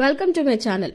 Welcome to my channel.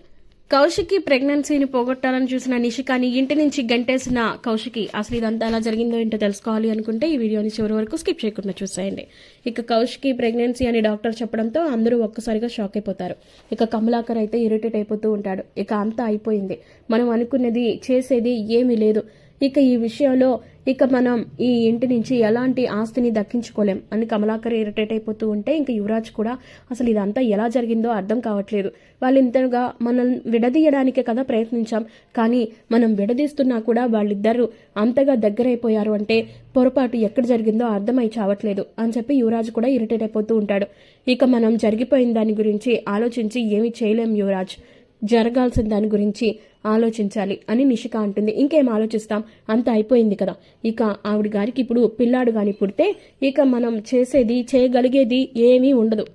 Kaushiki ప్రెగ్నెన్సీని పోగొట్టాలని చూసిన నిషికాని ఇంటి నుంచి గంటేసిన కౌశికి అసలు ఇదంతా ఎలా జరిగిందో ఏంటో తెలుసుకోవాలి అనుకుంటే ఈ వీడియోని చివరి వరకు స్కిప్ చేయకుండా చూసేయండి. ఇక కౌశికి ప్రెగ్నెన్సీ అని డాక్టర్ చెప్పడంతో అందరూ ఒక్కసారిగా షాక్ అయిపోతారు. ఇక కమలాకర్ అయితే ఇరిటేట్ అయిపోతూ ఉంటాడు. ఇక అంతా అయిపోయింది, మనం అనుకున్నది చేసేది ఏమీ లేదు. ఇక ఈ విషయంలో ఇక మనం ఈ ఇంటి నుంచి ఎలాంటి ఆస్తిని దక్కించుకోలేం అని కమలాకర్ ఇరిటేట్ అయిపోతూ ఉంటే ఇంకా యువరాజ్ కూడా అసలు ఇదంతా ఎలా జరిగిందో అర్థం కావట్లేదు. వాళ్ళు ఇంతగా మనం విడదీయడానికే కదా ప్రయత్నించాం, కానీ మనం విడదీస్తున్నా కూడా వాళ్ళిద్దరూ అంతగా దగ్గరైపోయారు అంటే పొరపాటు ఎక్కడ జరిగిందో అర్థమై చావట్లేదు అని చెప్పి యువరాజ్ కూడా ఇరిటేట్ అయిపోతూ ఉంటాడు. ఇక మనం జరిగిపోయిన దాని గురించి ఆలోచించి ఏమీ చేయలేం యువరాజ్, జరగాల్సిన దాని గురించి ఆలోచించాలి అని నిషిక అంటుంది. ఇంకేం ఆలోచిస్తాం, అంత అయిపోయింది కదా. ఇక ఆవిడ గారికి ఇప్పుడు పిల్లాడు గాని పుడితే ఇక మనం చేయగలిగేది ఏమీ ఉండదు.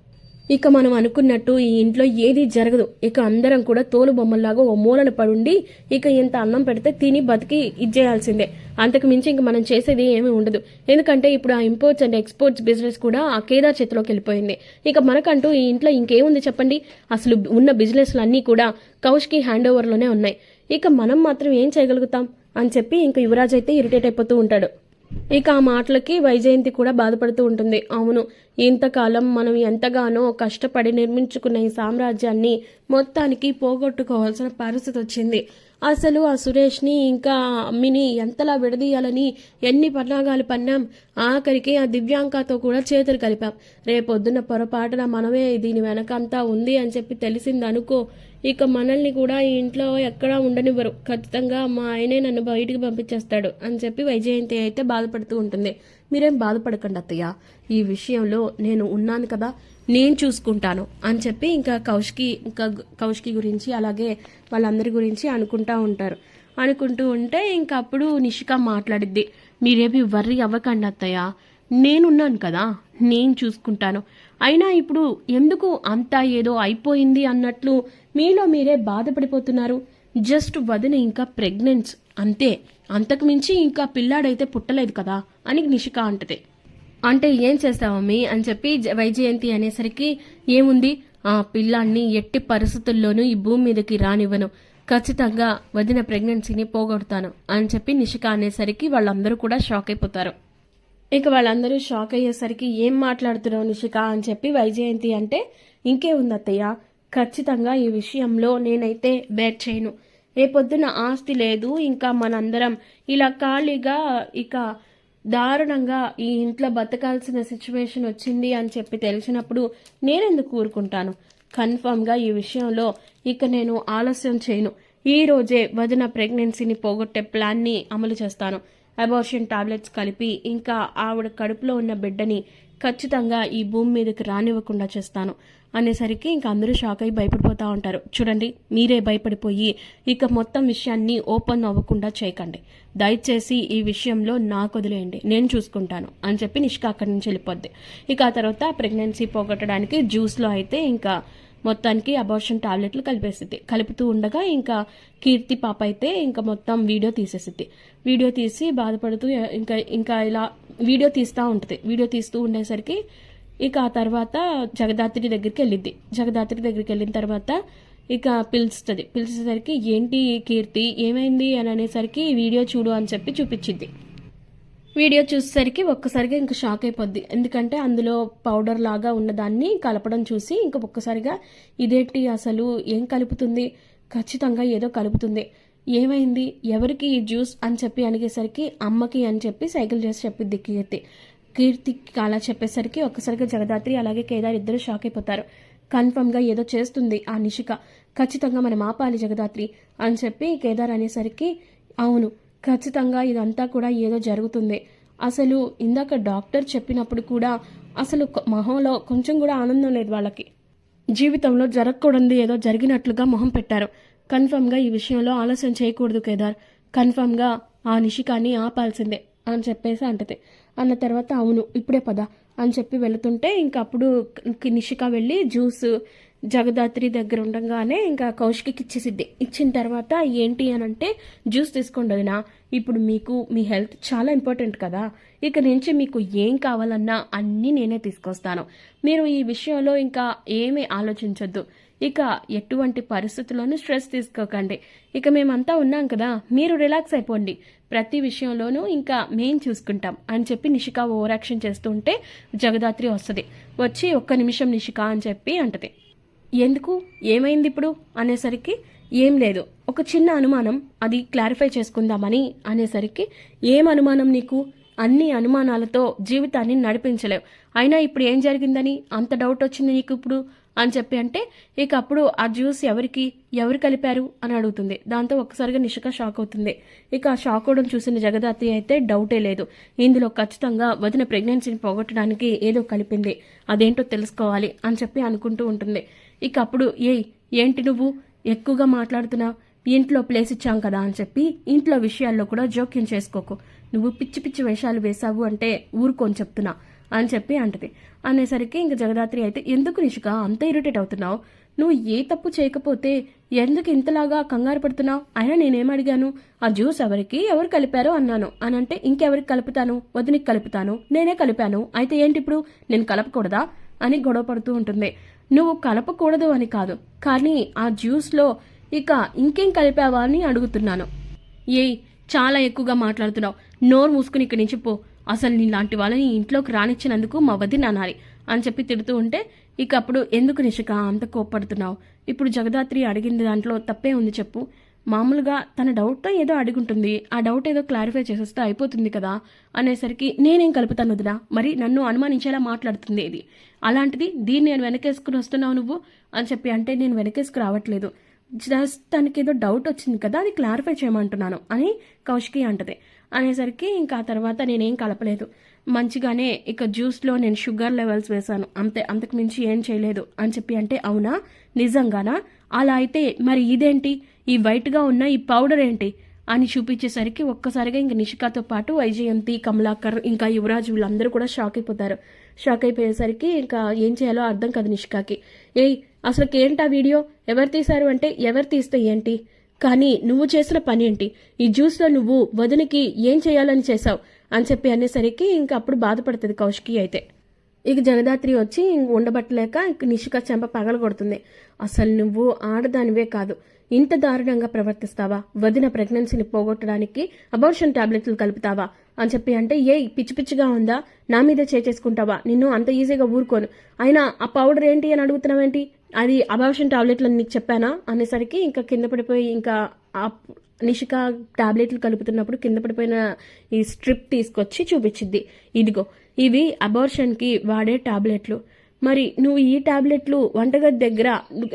ఇక మనం అనుకున్నట్టు ఈ ఇంట్లో ఏది జరగదు. ఇక అందరం కూడా తోలు బొమ్మల్లాగా ఓ మూలన పడుండి ఇక ఇంత అన్నం పెడితే తిని బతికి ఇచ్చేయాల్సిందే. అంతకు మించి ఇంక మనం చేసేది ఏమీ ఉండదు. ఎందుకంటే ఇప్పుడు ఆ ఇంపోర్ట్స్ అండ్ ఎక్స్పోర్ట్స్ బిజినెస్ కూడా ఆ కేదార్ చేతిలోకి వెళ్ళిపోయింది. ఇక మనకంటూ ఈ ఇంట్లో ఇంకేముంది చెప్పండి. అసలు ఉన్న బిజినెస్లు అన్నీ కూడా కౌష్కి హ్యాండ్ ఓవర్లోనే ఉన్నాయి. ఇక మనం మాత్రం ఏం చేయగలుగుతాం అని చెప్పి ఇంక యువరాజ్ అయితే ఇరిటేట్ అయిపోతూ ఉంటాడు. ఇక ఆ మాటలకి వైజయంతి కూడా బాధపడుతూ ఉంటుంది. అవును, ఇంతకాలం మనం ఎంతగానో కష్టపడి నిర్మించుకున్న ఈ సామ్రాజ్యాన్ని మొత్తానికి పోగొట్టుకోవాల్సిన పరిస్థితి వచ్చింది. అసలు ఆ సురేష్ని ఇంకా అమ్మిని ఎంతలా విడదీయాలని ఎన్ని పన్నాగాలు పన్నాం. ఆఖరికి ఆ దివ్యాంకతో కూడా చేతులు కలిపాం. రేపొద్దున పొరపాటున మనమే దీని వెనకంతా ఉంది అని చెప్పి తెలిసిందనుకో, ఇక మనల్ని కూడా ఈ ఇంట్లో ఎక్కడా ఉండనివ్వరు. ఖచ్చితంగా మా ఆయనే నన్ను బయటికి పంపించేస్తాడు అని చెప్పి వైజయంతి అయితే బాధపడుతూ ఉంటుంది. మీరేం బాధపడకండి అత్తయ్య, ఈ విషయంలో నేను ఉన్నాను కదా, నేను చూసుకుంటాను అని చెప్పి ఇంకా కౌశికి గురించి అలాగే వాళ్ళందరి గురించి అనుకుంటూ ఉంటారు. అనుకుంటూ ఉంటే ఇంకా అప్పుడు నిషిక మాట్లాడిద్ది. మీరేమి వర్రీ అవ్వకండి అత్తయ్య, నేనున్నాను కదా, నేను చూసుకుంటాను. అయినా ఇప్పుడు ఎందుకు అంతా ఏదో అయిపోయింది అన్నట్లు మీలో మీరే బాధపడిపోతున్నారు. జస్ట్ వదిన ఇంకా ప్రెగ్నెన్స్ అంతే, అంతకు మించి ఇంకా పిల్లాడైతే పుట్టలేదు కదా అని నిషిక అంటది. అంటే ఏం చేస్తావమ్మీ అని చెప్పి వైజయంతి అనేసరికి, ఏముంది, ఆ పిల్లాన్ని ఎట్టి పరిస్థితుల్లోనూ ఈ భూమి మీదకి రానివ్వను, ఖచ్చితంగా వదిన ప్రెగ్నెన్సీని పోగొడతాను అని చెప్పి నిషిక అనేసరికి వాళ్ళందరూ కూడా షాక్ అయిపోతారు. ఇక వాళ్ళందరూ షాక్ అయ్యేసరికి ఏం మాట్లాడుతున్నావు నిషిక అని చెప్పి వైజయంతి అంటే, ఇంకే ఉంది అత్తయ్య, ఖచ్చితంగా ఈ విషయంలో నేనైతే బేర్ చేయను. రేపొద్దున ఆస్తి లేదు, ఇంకా మనందరం ఇలా ఖాళీగా ఇక దారుణంగా ఈ ఇంట్లో బతకాల్సిన సిచ్యువేషన్ వచ్చింది అని చెప్పి తెలిసినప్పుడు నేనెందుకు ఊరుకుంటాను. కన్ఫర్మ్గా ఈ విషయంలో ఇక నేను ఆలస్యం చేయను. ఈ రోజే వదిన ప్రెగ్నెన్సీని పోగొట్టే ప్లాన్ని అమలు చేస్తాను. అబార్షన్ టాబ్లెట్స్ కలిపి ఇంకా ఆవిడ కడుపులో ఉన్న బిడ్డని ఖచ్చితంగా ఈ భూమి మీదకి రానివ్వకుండా చేస్తాను అనేసరికి ఇంకా అందరూ షాక్ అయ్యి భయపడిపోతూ ఉంటారు. చూడండి, మీరే భయపడిపోయి ఇక మొత్తం విషయాన్ని ఓపెన్ అవ్వకుండా చేయకండి. దయచేసి ఈ విషయంలో నాకు వదిలేయండి, నేను చూసుకుంటాను అని చెప్పి నిష్క అక్కడి నుంచి వెళ్ళిపోద్ది. ఇక ఆ తర్వాత ప్రెగ్నెన్సీ పోగొట్టడానికి జ్యూస్లో అయితే ఇంకా మొత్తానికి అబార్షన్ టాబ్లెట్లు కలిపేసిద్ది. కలుపుతూ ఉండగా ఇంకా కీర్తి పాప అయితే ఇంకా మొత్తం వీడియో తీసేసిద్ది. వీడియో తీసి బాధపడుతూ ఇంకా ఇంకా ఇలా వీడియో తీస్తూ ఉంటుంది. వీడియో తీస్తూ ఉండేసరికి ఇక ఆ తర్వాత జగదాత్రి దగ్గరికి వెళ్ళిద్ది. జగదాత్రి దగ్గరికి వెళ్ళిన తర్వాత ఇక పిలుస్తుంది. పిలిచేసరికి ఏంటి కీర్తి ఏమైంది అని అనేసరికి వీడియో చూడు అని చెప్పి చూపించిద్ది. వీడియో చూసేసరికి ఒక్కసారిగా ఇంకా షాక్ అయిపోద్ది. ఎందుకంటే అందులో పౌడర్ లాగా ఉన్నదాన్ని కలపడం చూసి ఇంకా ఒక్కసారిగా ఇదేంటి, అసలు ఏం కలుపుతుంది, ఖచ్చితంగా ఏదో కలుపుతుంది, ఏమైంది, ఎవరికి ఈ జ్యూస్ అని చెప్పి అడిగేసరికి అమ్మకి అని చెప్పి సైకిల్ చేసి చెప్పిద్ది కీర్తికి అలా చెప్పేసరికి ఒక్కసారిగా జగదాత్రి అలాగే కేదార్ ఇద్దరు షాక్ అయిపోతారు. కన్ఫర్మ్గా ఏదో చేస్తుంది ఆ నిషిక, ఖచ్చితంగా మనం ఆపాలి జగదాత్రి అని చెప్పి కేదార్ అనేసరికి, అవును ఖచ్చితంగా ఇదంతా కూడా ఏదో జరుగుతుంది. అసలు ఇందాక డాక్టర్ చెప్పినప్పుడు కూడా అసలు మొహంలో కొంచెం కూడా ఆనందం లేదు. వాళ్ళకి జీవితంలో జరగకూడదు ఏదో జరిగినట్లుగా మొహం పెట్టారు. కన్ఫర్మ్గా ఈ విషయంలో ఆలస్యం చేయకూడదు కేదార్, కన్ఫర్మ్గా ఆ నిషికాని ఆపాల్సిందే అని చెప్పేసి అంటది. అన్న తర్వాత అవును ఇప్పుడే పద అని చెప్పి వెళుతుంటే ఇంకా అప్పుడు నిషిక వెళ్ళి జ్యూస్ జగదాత్రి దగ్గర ఉండగానే ఇంకా కౌశికి ఇచ్చేసిద్ది. ఇచ్చిన తర్వాత ఏంటి అని అంటే, జ్యూస్ తీసుకోండి వదినా, ఇప్పుడు మీకు మీ హెల్త్ చాలా ఇంపార్టెంట్ కదా, ఇక నుంచి మీకు ఏం కావాలన్నా అన్నీ నేనే తీసుకొస్తాను, మీరు ఈ విషయంలో ఇంకా ఏమీ ఆలోచించొద్దు, ఇక ఎటువంటి పరిస్థితుల్లోనూ స్ట్రెస్ తీసుకోకండి. ఇక మేమంతా ఉన్నాం కదా, మీరు రిలాక్స్ అయిపోండి, ప్రతి విషయంలోనూ ఇంకా మేం చూసుకుంటాం అని చెప్పి నిషిక ఓవర్ యాక్షన్ చేస్తూ ఉంటే జగదాత్రి వస్తుంది. వచ్చి ఒక్క నిమిషం నిషిక అని చెప్పి అంటది. ఎందుకు, ఏమైంది ఇప్పుడు అనేసరికి ఏం లేదు, ఒక చిన్న అనుమానం, అది క్లారిఫై చేసుకుందామని అనేసరికి ఏం అనుమానం నీకు, అన్ని అనుమానాలతో జీవితాన్ని నడిపించలేవు, అయినా ఇప్పుడు ఏం జరిగిందని అంత డౌట్ వచ్చింది నీకు ఇప్పుడు అని చెప్పి అంటే ఇక అప్పుడు ఆ జ్యూస్ ఎవరు కలిపారు అని అడుగుతుంది. దాంతో ఒక్కసారిగా నిషిక షాక్ అవుతుంది. ఇక ఆ షాక్ అవడం చూసిన జగదాత్రి అయితే డౌటే లేదు, ఇందులో ఖచ్చితంగా వదిన ప్రెగ్నెన్సీని పోగొట్టడానికి ఏదో కలిపింది, అదేంటో తెలుసుకోవాలి అని చెప్పి అనుకుంటూ ఉంటుంది. ఇక అప్పుడు ఏంటి నువ్వు ఎక్కువగా మాట్లాడుతున్నావు, ఇంట్లో ప్లేస్ ఇచ్చాం కదా అని చెప్పి ఇంట్లో విషయాల్లో కూడా జోక్యం చేసుకోకు, నువ్వు పిచ్చి పిచ్చి వేషాలు వేశావు అంటే ఊరుకొని చెప్తున్నా అని చెప్పి అంటది. అనేసరికి ఇంక జగదాత్రి అయితే ఎందుకు నిషిక అంత ఇరిటేట్ అవుతున్నావు, నువ్వు ఏ తప్పు చేయకపోతే ఎందుకు ఇంతలాగా కంగారు పడుతున్నావు, అయినా నేనేం అడిగాను, ఆ జ్యూస్ ఎవరు కలిపారో అన్నాను అని అంటే ఇంకెవరికి కలుపుతాను, వదినికి కలుపుతాను, నేనే కలిపాను, అయితే ఏంటి ఇప్పుడు నేను కలపకూడదా అని గొడవ పడుతూ ఉంటుంది. నువ్వు కలపకూడదు అని కాదు, కానీ ఆ జ్యూస్లో ఇక ఇంకేం కలిపావా అని అడుగుతున్నాను. చాలా ఎక్కువగా మాట్లాడుతున్నావు, నోరు మూసుకుని ఇక్కడి నుంచి పో, అసలు నీలాంటి వాళ్ళని ఇంట్లోకి రానిచ్చినందుకు మా వదిన అనాలి అని చెప్పి తిడుతూ ఉంటే ఇక అప్పుడు ఎందుకు నిషిక అంత కోప్పడుతున్నావు, ఇప్పుడు జగదాత్రి అడిగింది దాంట్లో తప్పే ఉంది చెప్పు, మామూలుగా తన డౌట్తో ఏదో అడుగుంటుంది, ఆ డౌట్ ఏదో క్లారిఫై చేసేస్తే అయిపోతుంది కదా అనేసరికి నేనేం కలుపుతాను వదినా, మరి నన్ను అనుమానించేలా మాట్లాడుతుంది ఇది, అలాంటిది దీన్ని నేను వెనకేసుకుని వస్తున్నావు నువ్వు అని చెప్పి అంటే నేను వెనకేసుకు రావట్లేదు, జస్ట్ తనకి ఏదో డౌట్ వచ్చింది కదా అది క్లారిఫై చేయమంటున్నాను అని కౌశికి అంటది. అనేసరికి ఇంకా ఆ తర్వాత నేనేం కలపలేదు, మంచిగానే ఇక జ్యూస్లో నేను షుగర్ లెవెల్స్ వేశాను అంతే, అంతకు మించి ఏం చేయలేదు అని చెప్పి అంటే అవునా నిజంగానా, అలా అయితే మరి ఇదేంటి, ఈ వైట్గా ఉన్న ఈ పౌడర్ ఏంటి అని చూపించేసరికి ఒక్కసారిగా ఇంక నిషికాతో పాటు వైజయంతి, కమలాకర్, ఇంకా యువరాజ్ వీళ్ళందరూ కూడా షాక్ అయిపోతారు. షాక్ అయిపోయేసరికి ఇంకా ఏం చేయాలో అర్థం కాదు నిషికాకి. అసలు ఏంటా వీడియో, ఎవరు తీశారు అంటే ఎవరు తీస్తే ఏంటి, కానీ నువ్వు చేసిన పని ఏంటి, ఈ జ్యూస్లో నువ్వు వదినికి ఏం చేయాలని చేశావు అని చెప్పి అనేసరికి ఇంకా అప్పుడు బాధపడుతుంది కౌశికి అయితే. ఇక జగదాత్రి వచ్చి ఉండబట్టలేక నిషిక చెంప పగలగొడుతుంది. అసలు నువ్వు ఆడదానివే కాదు, ఇంత దారుణంగా ప్రవర్తిస్తావా, వదిన ప్రెగ్నెన్సీని పోగొట్టడానికి అబార్షన్ టాబ్లెట్లు కలుపుతావా అని చెప్పి అంటే పిచ్చి పిచ్చిగా ఉందా, నా మీద చేసుకుంటావా, నిన్ను అంత ఈజీగా ఊరుకోను, అయినా ఆ పౌడర్ ఏంటి అని అడుగుతున్నావేంటి, అది అబార్షన్ టాబ్లెట్లు అని నీకు చెప్పానా అనేసరికి ఇంకా కింద పడిపోయి ఇంకా నిషిక టాబ్లెట్లు కలుపుతున్నప్పుడు కింద పడిపోయిన ఈ స్ట్రిప్ తీసుకొచ్చి చూపించింది. ఇదిగో ఇవి అబార్షన్కి వాడే టాబ్లెట్లు, మరి నువ్వు ఈ టాబ్లెట్లు వంటగది దగ్గర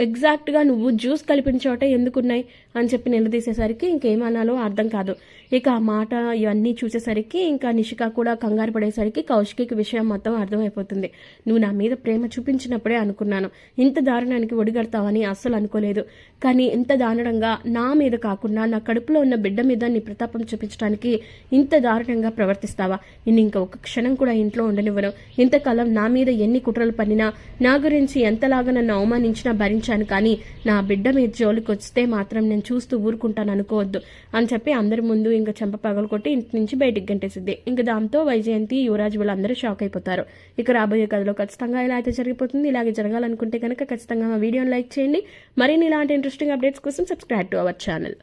ఎగ్జాక్ట్గా నువ్వు జ్యూస్ కలిపిన చోట ఎందుకున్నాయి అని చెప్పి నిలదీసేసరికి ఇంకేమనాలో అర్థం కాదు. ఇక ఆ మాట ఇవన్నీ చూసేసరికి ఇంకా నిషిక కూడా కంగారు పడేసరికి కౌశికి విషయం మొత్తం అర్థమైపోతుంది. నువ్వు నా మీద ప్రేమ చూపించినప్పుడే అనుకున్నాను, ఇంత దారుణానికి ఒడిగడతావని అస్సలు అనుకోలేదు, కానీ ఇంత దారుణంగా నా మీద కాకుండా నా కడుపులో ఉన్న బిడ్డ మీద నీ ప్రతాపం చూపించడానికి ఇంత దారుణంగా ప్రవర్తిస్తావా, నేను ఇంకా ఒక క్షణం కూడా ఇంట్లో ఉండనివ్వను, ఇంతకాలం నా మీద ఎన్ని కుట్రలు పన్నినా, నా గురించి ఎంతలాగా నన్ను అవమానించినా భరించాను, కానీ నా బిడ్డ మీద జోలికి వస్తే మాత్రం నేను చూస్తూ ఊరుకుంటాను అనుకోవద్దు అని చెప్పి అందరి ముందు ఇంకా చెంప పగలు కొట్టి ఇంటి నుంచి బయటికి గంటేసిద్ది. ఇంకా దాంతో వైజయంతి, యువరాజ్ వీళ్ళందరూ షాక్ అయిపోతారు. ఇక రాబోయే కథలో ఖచ్చితంగా ఇలా అయితే జరిగిపోతుంది. ఇలాగే జరగాలనుకుంటే కనుక ఖచ్చితంగా మా వీడియోని లైక్ చేయండి. మరిన్ని ఇలాంటి ఇంట్రెస్టింగ్ అప్డేట్స్ కోసం సబ్స్క్రైబ్ టు అవర్ ఛానల్.